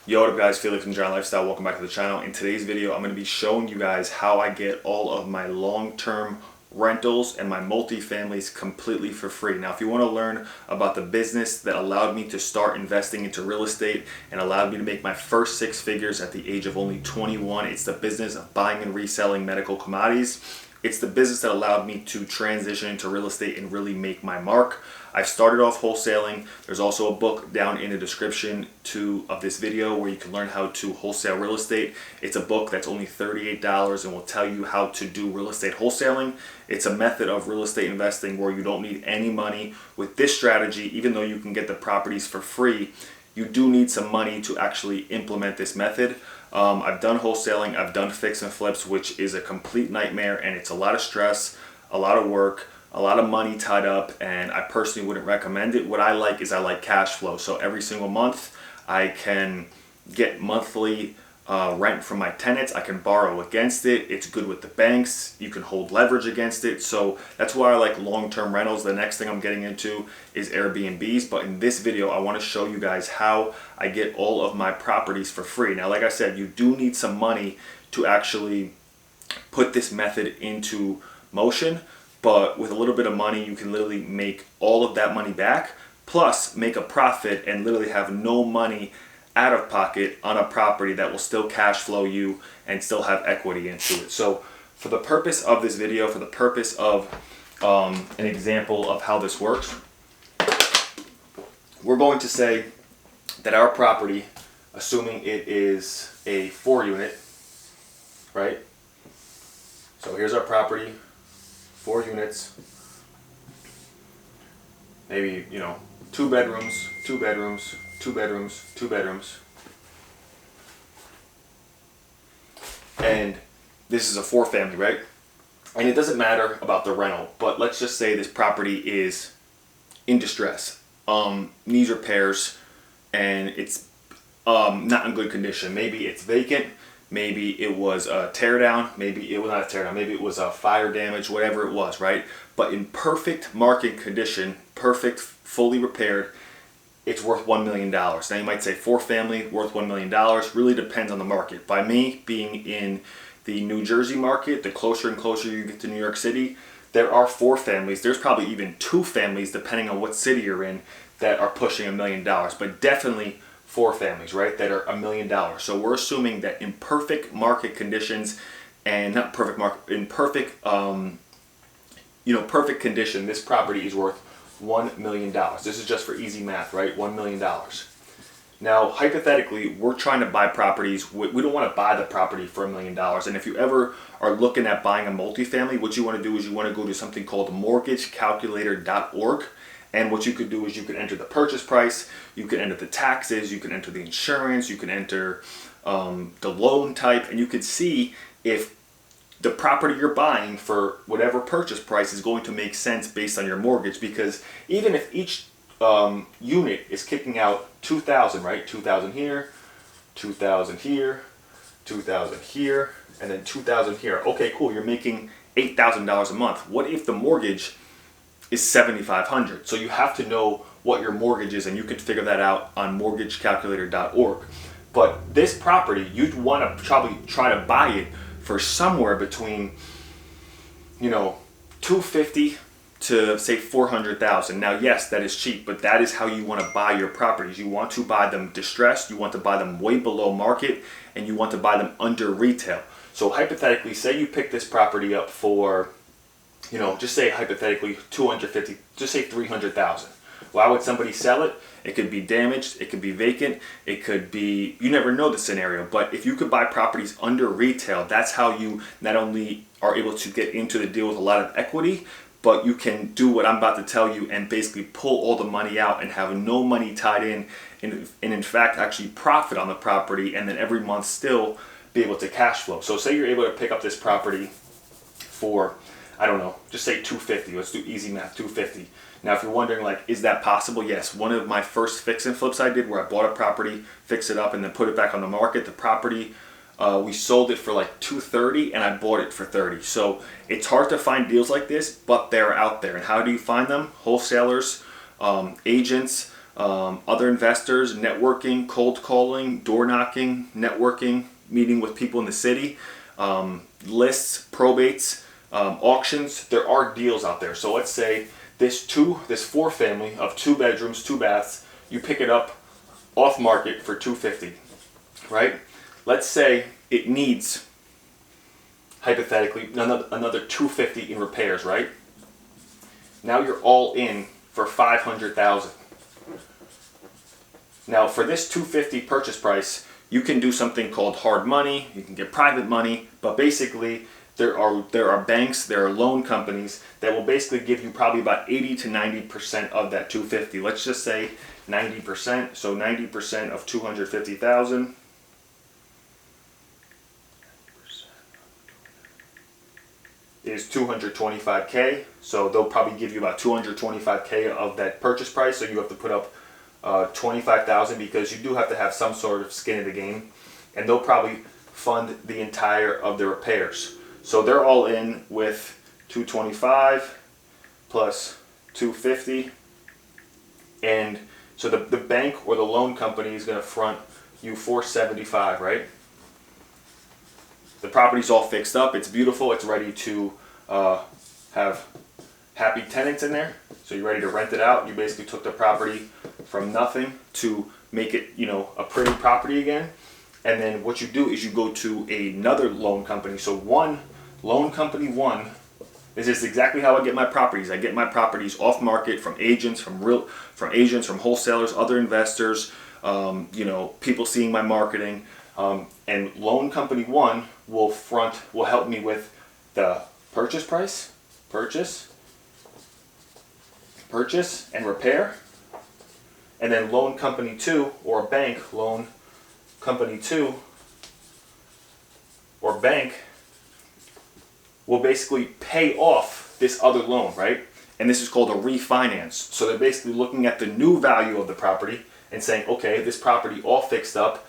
Yo, what up guys, Felix from John Lifestyle. Welcome back to the channel. In today's video, I'm going to be showing you guys how I get all of my long-term rentals and my multifamilies completely for free. Now, if you want to learn about the business that allowed me to start investing into real estate and allowed me to make my first six figures at the age of only 21, it's the business of buying and reselling medical commodities. It's the business that allowed me to transition into real estate and really make my mark. I've started off wholesaling. There's also a book down in the description of this video where you can learn how to wholesale real estate. It's a book that's only $38 and will tell you how to do real estate wholesaling. It's a method of real estate investing where you don't need any money. With this strategy, even though you can get the properties for free, you do need some money to actually implement this method. I've done wholesaling, I've done fix and flips, which is a complete nightmare, and it's a lot of stress, a lot of work, a lot of money tied up, and I personally wouldn't recommend it. What I like is I like cash flow. So every single month I can get monthly rent from my tenants. I can borrow against it. It's good with the banks. You can hold leverage against it. So that's why I like long-term rentals. The next thing I'm getting into is Airbnbs. But in this video, I want to show you guys how I get all of my properties for free. Now, like I said, you do need some money to actually put this method into motion. But with a little bit of money, you can literally make all of that money back, plus make a profit and literally have no money out of pocket on a property that will still cash flow you and still have equity into it. So for the purpose of this video, for the purpose of an example of how this works, we're going to say that our property, assuming it is a 4-unit, right? So here's our property, 4 units, maybe, 2 bedrooms, 2 bedrooms, 2 bedrooms, 2 bedrooms. And this is a 4-family, right? And it doesn't matter about the rental, but let's just say this property is in distress, needs repairs, and it's not in good condition. Maybe it's vacant, maybe it was a tear down, maybe it was not a tear down, maybe it was a fire damage, whatever it was, right? But in perfect market condition, perfect, fully repaired, it's worth $1 million. Now you might say 4-family worth $1 million, really depends on the market. By me being in the New Jersey market, the closer and closer you get to New York City, there are 4 families. There's probably even 2 families, depending on what city you're in, that are pushing $1 million, but definitely 4 families, right, that are $1 million. So we're assuming that in perfect market conditions, and not perfect market, in perfect, perfect condition, this property is worth $1 million. This is just for easy math, right? $1 million. Now, hypothetically, we're trying to buy properties. We don't want to buy the property for $1 million. And if you ever are looking at buying a multifamily, what you want to do is you want to go to something called mortgagecalculator.org. And what you could do is you could enter the purchase price, you can enter the taxes, you can enter the insurance, you can enter the loan type, and you could see if the property you're buying for whatever purchase price is going to make sense based on your mortgage. Because even if each unit is kicking out $2,000, right? $2,000 here, $2,000 here, $2,000 here, and then $2,000 here. Okay, cool. You're making $8,000 a month. What if the mortgage is $7,500? So you have to know what your mortgage is, and you can figure that out on mortgagecalculator.org. But this property, you'd want to probably try to buy it for somewhere between, $250,000 to say $400,000. Now, yes, that is cheap, but that is how you want to buy your properties. You want to buy them distressed, you want to buy them way below market, and you want to buy them under retail. So hypothetically, say you pick this property up for, just say hypothetically $250,000, just say $300,000. Why would somebody sell it? It could be damaged, it could be vacant, it could be, you never know the scenario. But if you could buy properties under retail, that's how you not only are able to get into the deal with a lot of equity, but you can do what I'm about to tell you and basically pull all the money out and have no money tied in, and in fact actually profit on the property, and then every month still be able to cash flow. So say you're able to pick up this property for, I don't know, just say $250,000. Let's do easy math, $250,000. Now, if you're wondering, is that possible? Yes. One of my first fix and flips I did, where I bought a property, fix it up, and then put it back on the market. The property, we sold it for $230,000, and I bought it for $30,000. So it's hard to find deals like this, but they're out there. And how do you find them? Wholesalers, agents, other investors, networking, cold calling, door knocking, networking, meeting with people in the city, lists, probates, auctions. There are deals out there. So let's say this 4-family of 2 bedrooms, 2 baths, you pick it up off market for $250, right? Let's say it needs, hypothetically, another $250 in repairs, right? Now you're all in for $500,000. Now for this $250 purchase price, you can do something called hard money, you can get private money, but basically there are banks, there are loan companies that will basically give you probably about 80 to 90% of that $250. Let's just say 90%, so 90% of $250,000 is $225K. So they'll probably give you about $225K of that purchase price. So you have to put up $25,000 because you do have to have some sort of skin in the game, and they'll probably fund the entire of the repairs. So they're all in with $225 plus $250, and so the bank or the loan company is going to front you $475, right? The property's all fixed up, it's beautiful, it's ready to have happy tenants in there. So you're ready to rent it out. You basically took the property from nothing to make it, a pretty property again. And then what you do is you go to another loan company. So loan company one, this is exactly how I get my properties. I get my properties off market from agents, from wholesalers, other investors, people seeing my marketing. And loan company one will help me with the purchase price, purchase and repair. And then loan company two, or bank, loan company two or bank will basically pay off this other loan, right? And this is called a refinance. So they're basically looking at the new value of the property and saying, okay, this property all fixed up,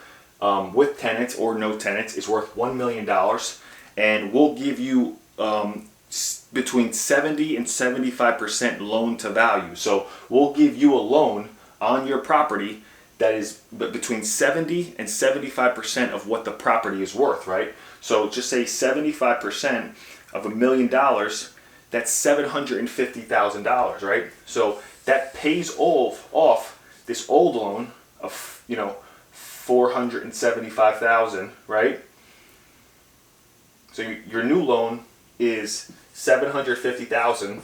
with tenants or no tenants, is worth $1 million, and we'll give you between 70 and 75% loan to value. So we'll give you a loan on your property that is between 70 and 75% of what the property is worth, right? So just say 75% of $1 million, that's $750,000, right? So that pays off this old loan of, $475,000, right? So your new loan is $750,000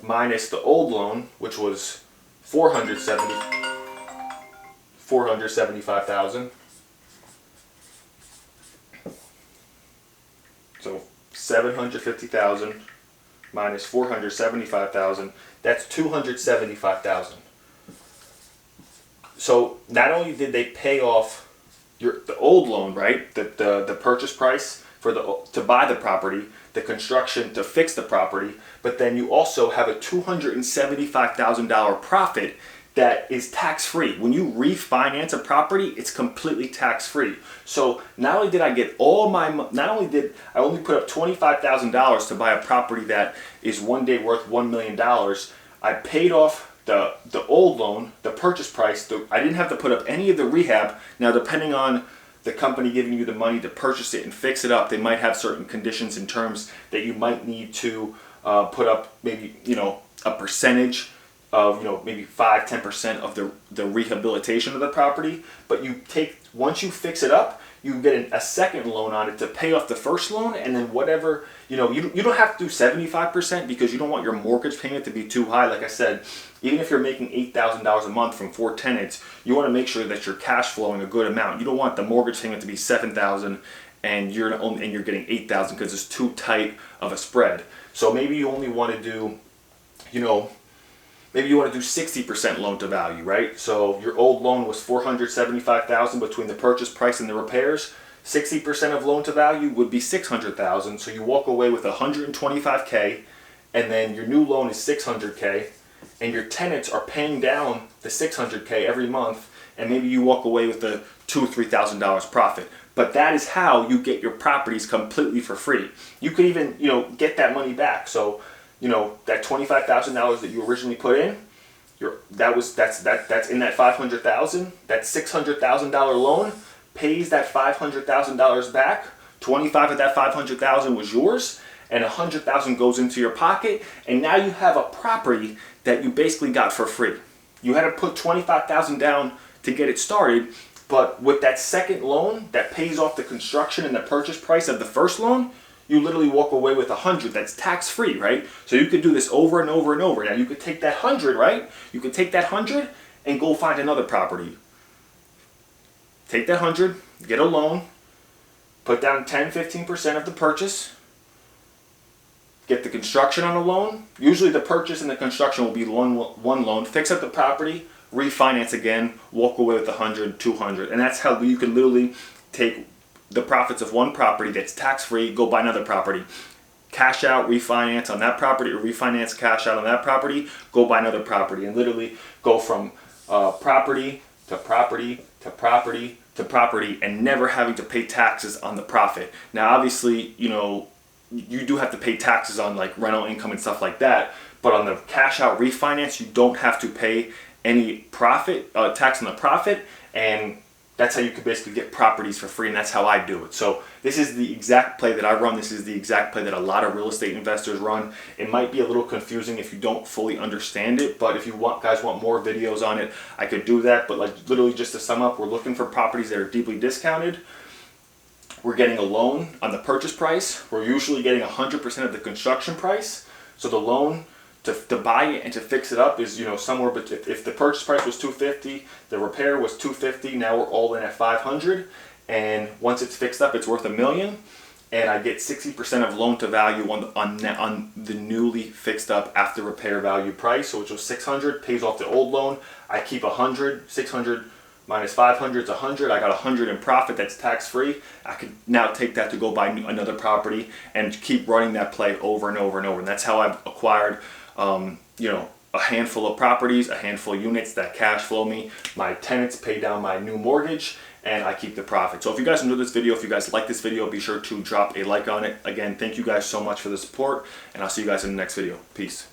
minus the old loan, which was $475,000. So $750,000 minus $475,000, that's $275,000. So not only did they pay off the old loan, right? The purchase price to buy the property, the construction to fix the property, but then you also have a $275,000 profit that is tax-free. When you refinance a property, it's completely tax-free. So not only did I get I only put up $25,000 to buy a property that is one day worth $1 million, I paid off the old loan, the purchase price. I didn't have to put up any of the rehab. Now, depending on the company giving you the money to purchase it and fix it up, they might have certain conditions and terms that you might need to put up maybe, a percentage of, maybe 5-10% of the rehabilitation of the property. But once you fix it up, you get a second loan on it to pay off the first loan, and then whatever, you don't have to do 75% because you don't want your mortgage payment to be too high. Like I said, even if you're making $8,000 a month from 4 tenants, you want to make sure that you're cash flowing a good amount. You don't want the mortgage payment to be $7,000 and you're getting $8,000 because it's too tight of a spread. So maybe you only want to do, maybe you want to do 60% loan to value, right? So your old loan was $475,000 between the purchase price and the repairs. 60% of loan to value would be $600,000. So you walk away with $125K, and then your new loan is $600K, and your tenants are paying down the $600K every month, and maybe you walk away with a $2,000 or $3,000 profit. But that is how you get your properties completely for free. You could even, get that money back. So, that $25,000 that you originally put in, That's in that $500,000. That $600,000 loan pays that $500,000 back. 25 of that 500,000 was yours, and 100,000 goes into your pocket, and now you have a property that you basically got for free. You had to put 25,000 down to get it started, but with that second loan that pays off the construction and the purchase price of the first loan, you literally walk away with 100. That's tax free, right? So you could do this over and over and over. Now you could take that 100, right? You could take that 100 and go find another property. Take that 100, get a loan, put down 10-15% of the purchase, get the construction on a loan. Usually the purchase and the construction will be one loan. Fix up the property, refinance again, walk away with 100, 200. And that's how you can literally take the profits of one property that's tax-free, go buy another property. Cash out, refinance on that property, or refinance, cash out on that property, go buy another property. And literally go from property to property to property to property, and never having to pay taxes on the profit. Now obviously, you know, you do have to pay taxes on like rental income and stuff like that, but on the cash out refinance, you don't have to pay any profit tax on the profit, and that's how you can basically get properties for free, and that's how I do it. So this is the exact play that I run. This is the exact play that a lot of real estate investors run. It might be a little confusing if you don't fully understand it, but if you guys want more videos on it, I could do that. But like literally just to sum up, we're looking for properties that are deeply discounted. We're getting a loan on the purchase price. We're usually getting 100% of the construction price. So the loan to buy it and to fix it up is, you know, somewhere, but if the purchase price was $250, the repair was $250, now we're all in at $500, and once it's fixed up, it's worth $1 million, and I get 60% of loan to value on the newly fixed up after repair value price, so which was $600, pays off the old loan. I keep $100, $600 minus $500 is $100. I got $100 in profit. That's tax free. I could now take that to go buy another property and keep running that play over and over and over. And that's how I've acquired, you know, a handful of properties, a handful of units that cash flow me. My tenants pay down my new mortgage, and I keep the profit. So if you guys enjoyed this video, if you guys like this video, be sure to drop a like on it. Again, thank you guys so much for the support, and I'll see you guys in the next video. Peace.